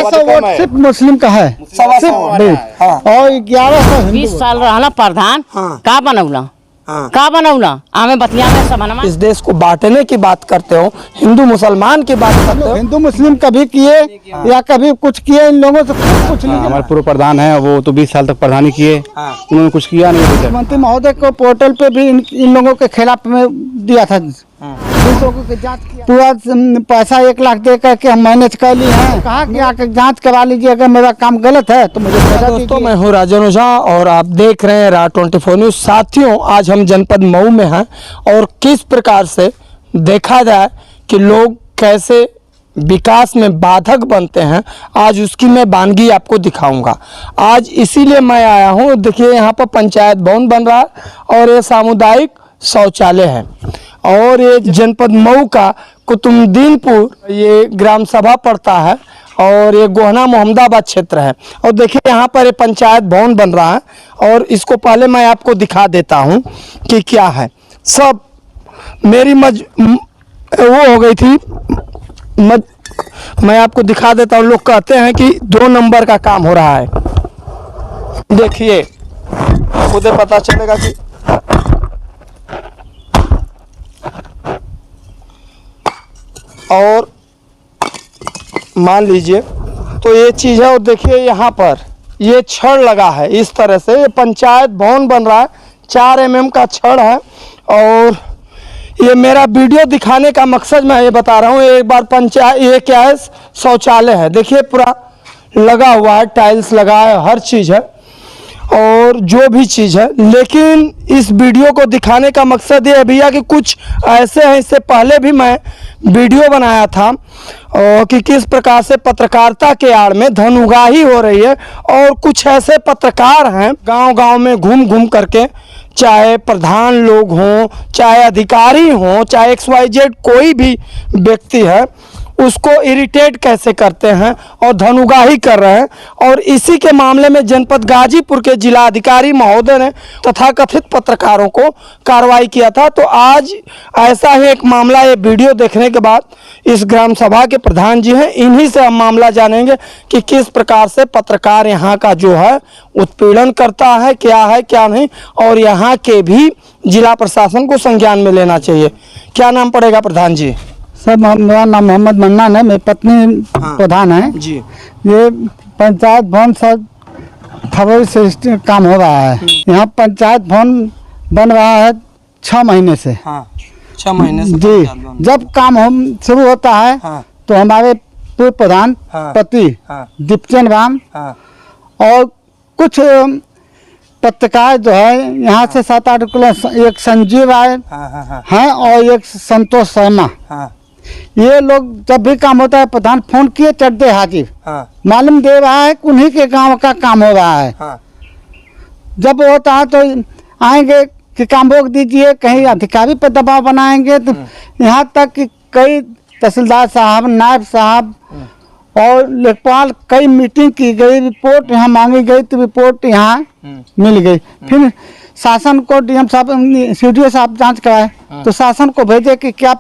1500 vote सिर्फ मुस्लिम का है, और 1100 20 साल रहना प्रधान का बनौला का बनौला हमें बतिया में सब। इस देश को बांटने की बात करते हो, हिंदू मुसलमान की बात करते हो। हिंदू मुस्लिम कभी किए या कभी कुछ किए, इन लोगों से कुछ नहीं। हमारे पूर्व प्रधान है, वो तो 20 साल तक प्रधानी किए, उन्होंने कुछ किया नहीं। मुख्यमंत्री महोदय को पोर्टल पे भी इन लोगों के खिलाफ में दिया था, जांच किया। पूरा पैसा 1 लाख दे करके हम मैनेज कर लिए हैं। कहा कि आकर जांच करवा लीजिए, अगर मेरा काम गलत है तो मुझे सजा दीजिए। दोस्तों, मैं हूँ राजन ओझा और आप देख रहे हैं राह 24 न्यूज। साथियों, आज हम जनपद मऊ में हैं और किस प्रकार से देखा जाए कि लोग कैसे विकास में बाधक बनते हैं, आज उसकी मैं वानगी आपको दिखाऊंगा। आज इसीलिए मैं आया हूँ। देखिए, यहाँ पर पंचायत भवन बन रहा है और ये सामुदायिक शौचालय है, और ये जनपद मऊ का कुतुबुद्दीनपुर ये ग्राम सभा पड़ता है, और ये गोहना मोहम्मदाबाद क्षेत्र है। और देखिए, यहाँ पर ये पंचायत भवन बन रहा है, और इसको पहले मैं आपको दिखा देता हूँ कि क्या है। सब मेरी वो हो गई थी, मैं आपको दिखा देता हूँ। लोग कहते हैं कि 2 नंबर का काम हो रहा है। देखिए, खुद पता चलेगा कि और मान लीजिए तो ये चीज़ है। और देखिए, यहाँ पर ये छड़ लगा है इस तरह से। ये पंचायत भवन बन रहा है, 4 mm का छड़ है। और ये मेरा वीडियो दिखाने का मकसद मैं ये बता रहा हूँ। एक बार पंचायत, ये क्या है, शौचालय है। देखिए, पूरा लगा हुआ है, टाइल्स लगा है, हर चीज़ है और जो भी चीज़ है। लेकिन इस वीडियो को दिखाने का मकसद ये है भैया कि कुछ ऐसे हैं, इससे पहले भी मैं वीडियो बनाया था कि किस प्रकार से पत्रकारिता के आड़ में धन उगाही हो रही है। और कुछ ऐसे पत्रकार हैं गांव-गांव में घूम घूम करके, चाहे प्रधान लोग हों, चाहे अधिकारी हों, चाहे XYZ कोई भी व्यक्ति है, उसको इरिटेट कैसे करते हैं और धन उगाही कर रहे हैं। और इसी के मामले में जनपद गाजीपुर के जिलाधिकारी महोदय ने तथाकथित पत्रकारों को कार्रवाई किया था। तो आज ऐसा ही एक मामला, ये वीडियो देखने के बाद इस ग्राम सभा के प्रधान जी हैं, इन्हीं से हम मामला जानेंगे कि किस प्रकार से पत्रकार यहाँ का जो है उत्पीड़न करता है, क्या नहीं, और यहाँ के भी जिला प्रशासन को संज्ञान में लेना चाहिए। क्या नाम पड़ेगा प्रधान जी? सर, मेरा नाम मोहम्मद मन्नान है, मेरी पत्नी प्रधान है जी। ये पंचायत भवन सर फरवरी से काम हो रहा है। यहाँ पंचायत भवन बन रहा है 6 महीने से। 6 महीने से जी। जब काम हम शुरू होता है तो हमारे पूर्व प्रधान पति दीपचंद राम और कुछ पत्रकार जो है यहाँ से 7-8 किलो, एक संजीव राय हैं और एक संतोष शर्मा, ये लोग जब भी काम होता है प्रधान फोन किए चढ़ते हाजिर, मालूम दे रहा है कि उन्हीं के गांव का काम हो रहा है। जब होता है तो आएंगे कि काम रोक दीजिए, कहीं अधिकारी पर दबाव बनाएंगे। तो यहाँ तक कि कई तहसीलदार साहब, नायब साहब और लेखपाल, कई मीटिंग की गई, रिपोर्ट यहाँ मांगी गई तो रिपोर्ट यहाँ मिल गई। फिर शासन को DM साहब, CDO साहब जांच कराए तो शासन को भेजे कि क्या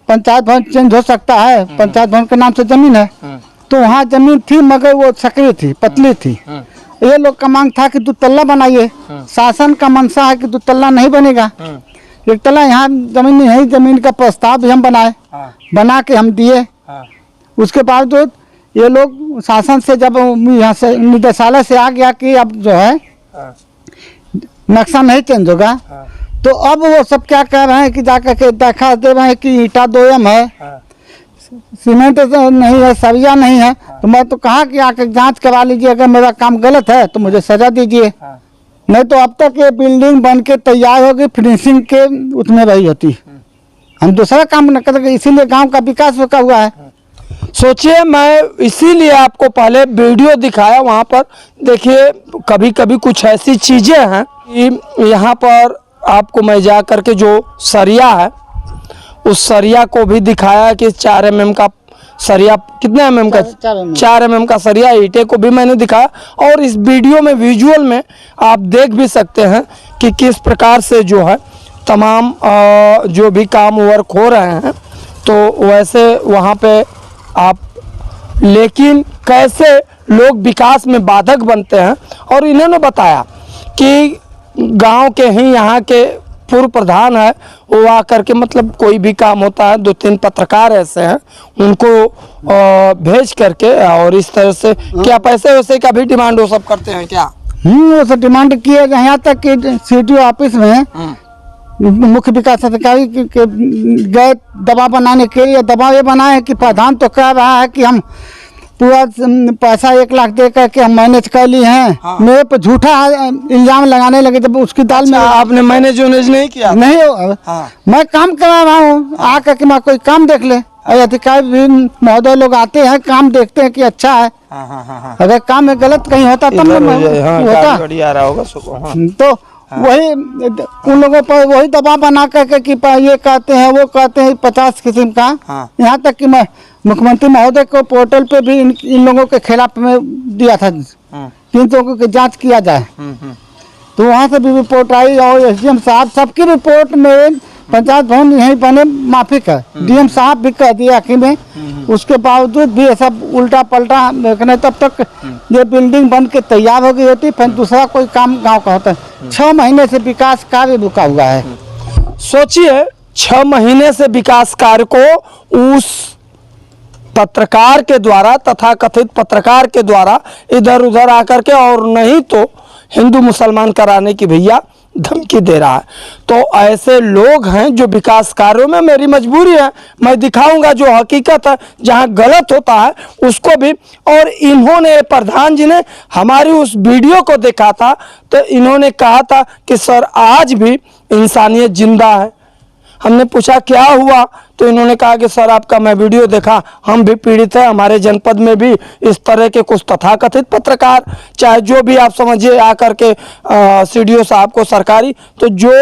पंचायत भवन चेंज हो सकता है, पंचायत भवन के नाम से जमीन है। तो वहाँ जमीन थी मगर वो सक्रिय थी, पतली थी। ये लोग का मांग था कि 2 तल्ला बनाइए, शासन का मंशा है कि 2 तल्ला नहीं बनेगा, 1 तल्ला यहाँ जमीन नहीं है। जमीन का प्रस्ताव भी हम बनाए, बना के हम दिए। उसके बावजूद ये लोग शासन से जब यहाँ से निदेशालय से आ गया कि अब जो है नक्शा नहीं चेंज होगा, तो अब वो सब क्या कह रहे हैं कि जाकर के दरखास्त दे रहे हैं कि ईटा 2 M है, सीमेंट नहीं है, सरिया नहीं है। तो मैं तो कहा कि आकर जांच करवा लीजिए, अगर मेरा काम गलत है तो मुझे सजा दीजिए। नहीं तो अब तक ये बिल्डिंग बन के तैयार होगी, फिनिशिंग के उसमें रही होती, हम दूसरा काम न करेंगे। इसीलिए गांव का विकास रुका हुआ है। सोचिए, मैं इसीलिए आपको पहले वीडियो दिखाया। वहाँ पर देखिए, कभी कभी कुछ ऐसी चीज़ें हैं कि यहाँ पर आपको मैं जा करके जो सरिया है, उस सरिया को भी दिखाया कि 4 mm का सरिया, कितने mm का? 4 mm का सरिया, ईंटे को भी मैंने दिखाया। और इस वीडियो में, विजुअल में आप देख भी सकते हैं कि किस प्रकार से जो है तमाम जो भी काम वर्क हो रहे हैं। तो वैसे वहाँ पे आप लेकिन कैसे लोग विकास में बाधक बनते हैं। और इन्होंने बताया कि गांव के ही यहाँ के पूर्व प्रधान है, वो आकर के मतलब कोई भी काम होता है 2-3 पत्रकार ऐसे हैं उनको भेज करके और इस तरह से क्या पैसे वैसे का भी डिमांड वो सब करते हैं क्या? वो सब डिमांड किए यहाँ तक कि CDO ऑफिस में मुख्य विकास अधिकारी गए दबाव बनाने के लिए। दबाव ये बनाए कि प्रधान तो कह रहा है कि हम पूरा पैसा 1 लाख दे करके हम मैनेज कर लिए हैं। हाँ। मेरे पर झूठा इल्जाम लगाने लगे। जब उसकी दाल में आपने मैनेज नहीं किया? नहीं, हाँ। मैं काम करा रहा हूँ। आकर के मैं कोई काम देख ले। और अधिकारी भी महोदय लोग आते हैं, काम देखते हैं कि अच्छा है। अगर काम में गलत कहीं होता तब होता गाड़ी आ रहा होगा सुबह। तो वही उन लोगों पर वही दबाव बना करके कि ये कहते हैं वो कहते हैं 50 किस्म का। यहाँ तक कि मैं मुख्यमंत्री महोदय को पोर्टल पे भी इन लोगों के खिलाफ में दिया था कि इन लोगों की जांच किया जाए। तो वहाँ से भी रिपोर्ट आई और SDM साहब सबकी रिपोर्ट में पंचायत भवन यहीं बने माफिक है। DM साहब भी कह दिया आखिर में। उसके बावजूद भी ये सब उल्टा पलटा नहीं, तब तक ये बिल्डिंग बन के तैयार हो गई होती, फिर दूसरा कोई काम गांव का होता है। 6 महीने से विकास कार्य रुका हुआ है। सोचिए 6 महीने से विकास कार्य को उस पत्रकार के द्वारा, तथा कथित पत्रकार के द्वारा इधर उधर आकर के और नहीं तो हिंदू मुसलमान कराने की भैया धमकी दे रहा है। तो ऐसे लोग हैं जो विकास कार्यों में, मेरी मजबूरी है मैं दिखाऊंगा जो हकीकत है, जहां गलत होता है उसको भी। और इन्होंने प्रधान जी ने हमारी उस वीडियो को देखा था तो इन्होंने कहा था कि सर आज भी इंसानियत जिंदा है। हमने पूछा क्या हुआ तो इन्होंने कहा कि सर आपका मैं वीडियो देखा, हम भी पीड़ित हैं, हमारे जनपद में भी इस तरह के कुछ तथाकथित पत्रकार, चाहे जो भी आप समझिए आकर के CDO साहब को सरकारी, तो जो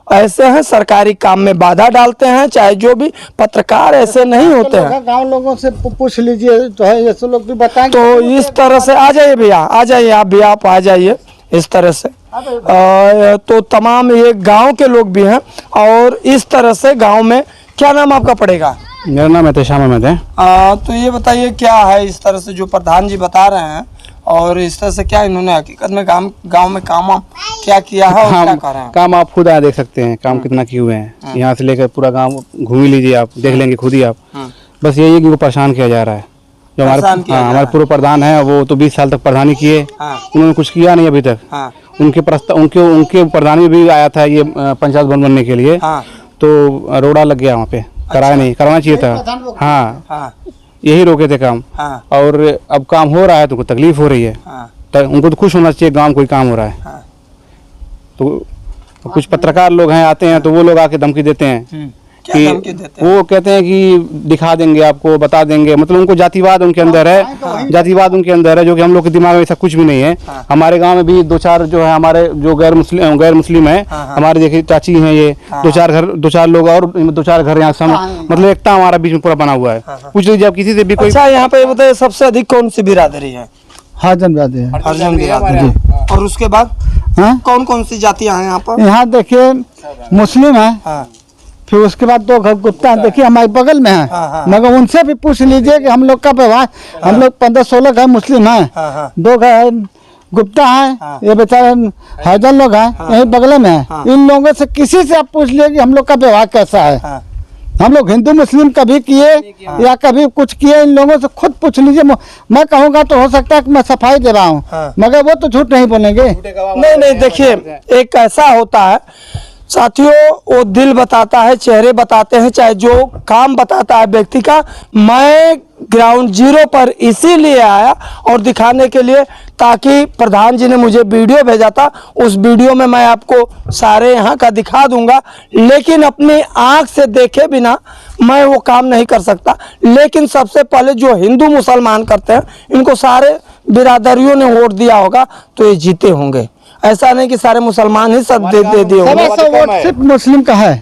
ऐसे हैं सरकारी काम में बाधा डालते हैं, चाहे जो भी पत्रकार ऐसे नहीं होते हैं। गाँव लोगों से पूछ लीजिए तो है, ऐसे लोग भी बताएंगे। तो इस तरह से आ जाइए भैया, आ जाइए आप भी, आप आ जाइए इस तरह से। तो तमाम ये गांव के लोग भी हैं और इस तरह से गांव में। क्या नाम आपका पड़ेगा? मेरा नाम है श्याम अहमद है। तो ये बताइए क्या है इस तरह से जो प्रधान जी बता रहे हैं और इस तरह से क्या इन्होंने हकीकत में गांव में काम क्या किया है और क्या कर रहे हैं? काम आप खुद आया देख सकते हैं, काम कितना किए हुए हैं। यहाँ से लेकर पूरा गाँव घूम ही लीजिए, आप देख लेंगे खुद ही आप। बस यही है कि वो परेशान किया जा रहा है। जो हमारे पूर्व प्रधान है वो तो 20 साल तक प्रधानी किए, उन्होंने कुछ किया नहीं अभी तक। उनके प्रधानी भी आया था ये पंचायत भवन बनने के लिए, तो रोड़ा लग गया वहाँ पे, कराया नहीं, कराना चाहिए था। हाँ, यही रोके थे काम। और अब काम हो रहा है तो उनको तकलीफ हो रही है। तो उनको तो खुश होना चाहिए गांव कोई काम हो रहा है। तो कुछ पत्रकार लोग हैं आते हैं तो वो लोग आके धमकी देते हैं कि वो कहते हैं कि दिखा देंगे आपको, बता देंगे। मतलब उनको जातिवाद उनके अंदर है, जातिवाद उनके अंदर है, जो कि हम लोग के दिमाग में ऐसा कुछ भी नहीं है। हमारे गांव में भी 2-4 जो है हमारे जो गैर मुस्लिम है, हमारे देखिए चाची हैं, ये 2-4 लोग और 2-4 घर यहाँ मतलब एकता हमारा बीच में पूरा बना हुआ है। पूछ लीजिए आप किसी से भी कोई। अच्छा, यहाँ पे बताइए सबसे अधिक कौन सी बिरादरी है? हरिजन बिरादरी है। हरिजन बिरादरी। और उसके बाद कौन कौन सी जातियाँ हैं यहाँ पर? यहाँ देखिए मुस्लिम है, फिर उसके बाद 2 घर गुप्ता देखिए हमारे बगल में है। मगर उनसे भी पूछ लीजिए कि हम लोग का व्यवहार, हम लोग 15-16 घर मुस्लिम हैं, 2 घर गुप्ता है, ये बेचारे हरिजन लोग हैं यही बगल में है। इन लोगों से किसी से आप पूछ लीजिए कि हम लोग का व्यवहार कैसा है। हम लोग हिंदू मुस्लिम कभी किए या कभी कुछ किए, इन लोगों से खुद पूछ लीजिए। मैं कहूँगा तो हो सकता है कि मैं सफाई दे रहा हूँ, मगर वो तो झूठ नहीं बोलेंगे। नहीं, देखिए एक ऐसा होता है साथियों, वो दिल बताता है, चेहरे बताते हैं, चाहे जो काम बताता है व्यक्ति का। मैं ग्राउंड जीरो पर इसीलिए आया और दिखाने के लिए, ताकि प्रधान जी ने मुझे वीडियो भेजा था, उस वीडियो में मैं आपको सारे यहाँ का दिखा दूंगा। लेकिन अपनी आँख से देखे बिना मैं वो काम नहीं कर सकता। लेकिन सबसे पहले जो हिंदू मुसलमान करते हैं, इनको सारे बिरादरियों ने वोट दिया होगा तो ये जीते होंगे। ऐसा नहीं कि सारे मुसलमान ही सब दे दिए होंगे। 100 वोट सिर्फ मुस्लिम का है,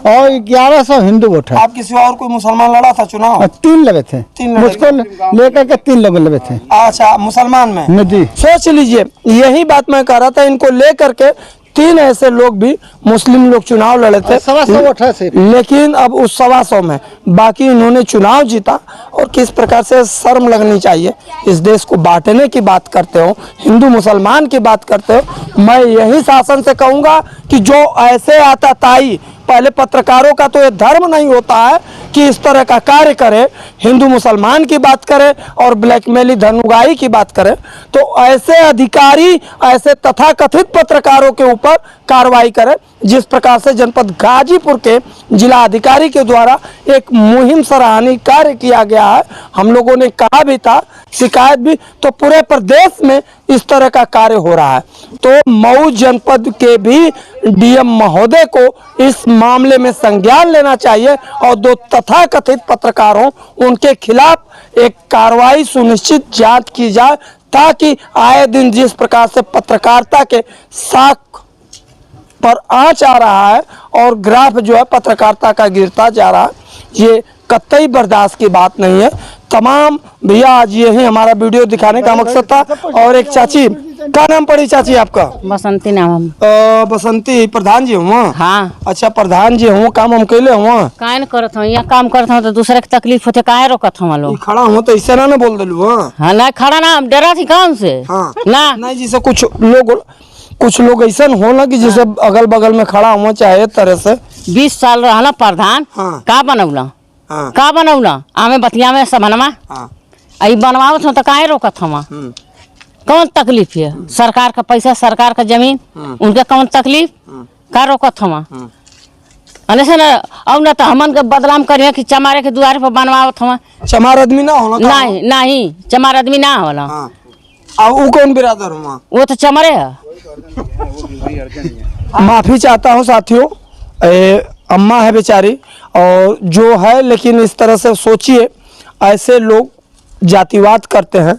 और 1100 हिंदू वोट है। आप किसी और कोई मुसलमान लड़ा था चुनाव? 3 लगे थे, मुझको लेकर के 3 लोग लगे थे। अच्छा, मुसलमान में जी। सोच लीजिए, यही बात मैं कह रहा था, इनको लेकर के 3 ऐसे लोग भी मुस्लिम लोग चुनाव लड़े थे, 125 वोट है सिर्फ। लेकिन अब उस 125 में बाकी इन्होंने चुनाव जीता। और किस प्रकार से शर्म लगनी चाहिए, इस देश को बांटने की बात करते हो, हिंदू मुसलमान की बात करते हो। मैं यही शासन से कहूँगा कि जो ऐसे आताताई, पहले पत्रकारों का तो ये धर्म नहीं होता है कि इस तरह का कार्य करे, हिंदू मुसलमान की बात करे और ब्लैकमेली धनुगाई की बात करे, तो ऐसे अधिकारी, ऐसे तथाकथित पत्रकारों के ऊपर कार्रवाई करे। जिस प्रकार से जनपद गाजीपुर के जिला अधिकारी के द्वारा एक मुहिम सराहनीय कार्य किया गया है, हम लोगों ने कहा भी था, शिकायत भी, तो पूरे प्रदेश में इस तरह का कार्य हो रहा है। तो मऊ जनपद के भी डीएम महोदय को इस मामले में संज्ञान लेना चाहिए और 2 तथाकथित पत्रकारों, उनके खिलाफ एक कार्रवाई सुनिश्चित जांच की जाए, ताकि आए दिन जिस प्रकार से पत्रकारिता के साख पर आंच आ रहा है और ग्राफ जो है पत्रकारिता का गिरता जा रहा है, ये कतई बर्दाश्त की बात नहीं है। तमाम भैया आज यही हमारा वीडियो दिखाने का मकसद था। और एक चाची, क्या नाम पड़ी चाची आपका? बसंती नाम हम। बसंती प्रधान जी हुआ? हाँ। अच्छा प्रधान जी हुआ, काम हम कैले हुआ? काहे न करत हूँ, यहाँ काम करत हूँ तो दूसरे की तकलीफ होते, काहे रोकत हूँ लोग? खड़ा हूँ तो इससे ना बोल दिलू? हाँ ना, खड़ा ना, डरा थी काम से। हाँ ना नहीं, जैसे कुछ लोग ऐसा होला कि जैसे अगल बगल में खड़ा हुआ चाहे तरह से 20 साल रहना प्रधान। हाँ। का बनौला? हाँ। का बनौला? आमे बतिया में सबनमा हाँ। आई बनवावत हूँ तो काहे रोकत हम? कौन तकलीफ है? सरकार का पैसा, सरकार का जमीन, उनके कौन तकलीफ? का रोकत हम? अने से ना, अब ना तो हमन के बदलाम करिए कि चमारे के द्वारे पर बनवावत हम। चमार आदमी ना होला? नहीं नहीं, चमार आदमी ना होला। हाँ। अब वो कौन बिरादर हुआ? वो तो चमरे है। माफी चाहता हूँ साथियों, अम्मा है बेचारी और जो है, लेकिन इस तरह से सोचिए, ऐसे लोग जातिवाद करते हैं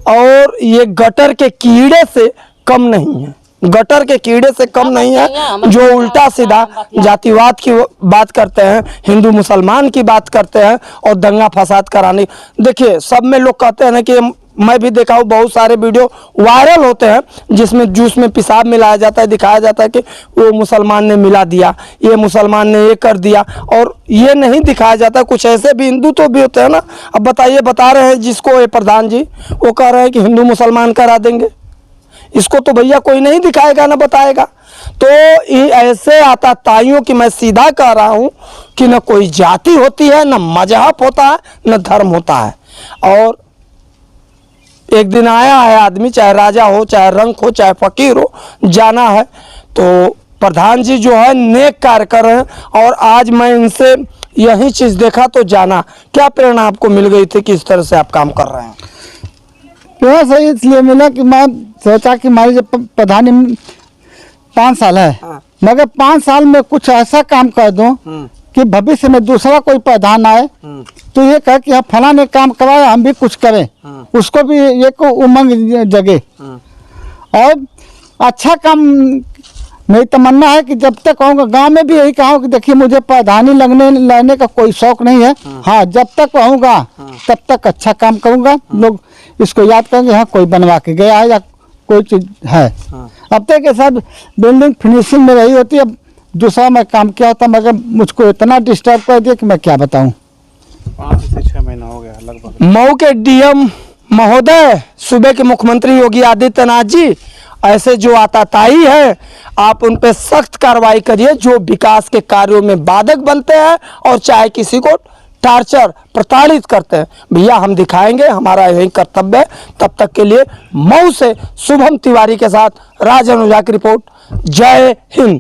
और ये गटर के कीड़े से कम नहीं है, गटर के कीड़े से कम नहीं है, जो उल्टा सीधा जातिवाद की बात करते हैं, हिंदू मुसलमान की बात करते हैं और दंगा फसाद कराने। देखिए सब में लोग कहते हैं ना कि मैं भी देखा हूँ, बहुत सारे वीडियो वायरल होते हैं जिसमें जूस में पेशाब मिलाया जाता है, दिखाया जाता है कि वो मुसलमान ने मिला दिया, ये मुसलमान ने ये कर दिया, और ये नहीं दिखाया जाता कुछ ऐसे भी हिंदू तो भी होते हैं ना। अब बताइए, बता रहे हैं जिसको ये प्रधान जी, वो कह रहे हैं कि हिंदू मुसलमान करा देंगे, इसको तो भैया कोई नहीं दिखाएगा ना बताएगा। तो ये ऐसे आताताइयों की मैं सीधा कह रहा हूँ कि न कोई जाति होती है, न मजहब होता है, न धर्म होता है। और एक दिन आया है आदमी, चाहे राजा हो, चाहे रंक हो, चाहे फकीर हो, जाना है। तो प्रधान जी जो है नेक कार्य कर रहे हैं और आज मैं इनसे यही चीज़ देखा तो जाना। क्या प्रेरणा आपको मिल गई थी कि इस तरह से आप काम कर रहे हैं? प्रेरणा सही इसलिए मिला कि मैं सोचा कि हमारी जब प्रधानी 5 साल है, मगर 5 साल में कुछ ऐसा काम कर दूं कि भविष्य में दूसरा कोई प्रधान आए तो ये कहे कि हाँ फला ने काम करवाया, हम भी कुछ करें, उसको भी एक उमंग जगे। और अच्छा काम, मेरी तमन्ना है कि जब तक कहूँगा, गांव में भी यही कहा कि देखिए मुझे प्रधानी लेने का कोई शौक नहीं है, हाँ जब तक रहूँगा तब तक अच्छा काम करूँगा, लोग इसको याद करेंगे हाँ कोई बनवा के गया है या कोई चीज़ है। अब तक के सब बिल्डिंग फिनिशिंग में रही होती है, दूसरा मैं काम किया होता, मगर मुझको इतना डिस्टर्ब कर दिया कि मैं क्या बताऊँ। 5 से 6 महीना हो गया लगभग। मऊ के डीएम महोदय, सूबे के मुख्यमंत्री योगी आदित्यनाथ जी, ऐसे जो आताताई है आप उन पे सख्त कार्रवाई करिए जो विकास के कार्यों में बाधक बनते हैं और चाहे किसी को टार्चर, प्रताड़ित करते हैं। भैया हम दिखाएंगे, हमारा यही कर्तव्य है। तब तक के लिए मऊ से शुभम तिवारी के साथ राज अनुजा की रिपोर्ट। जय हिंद।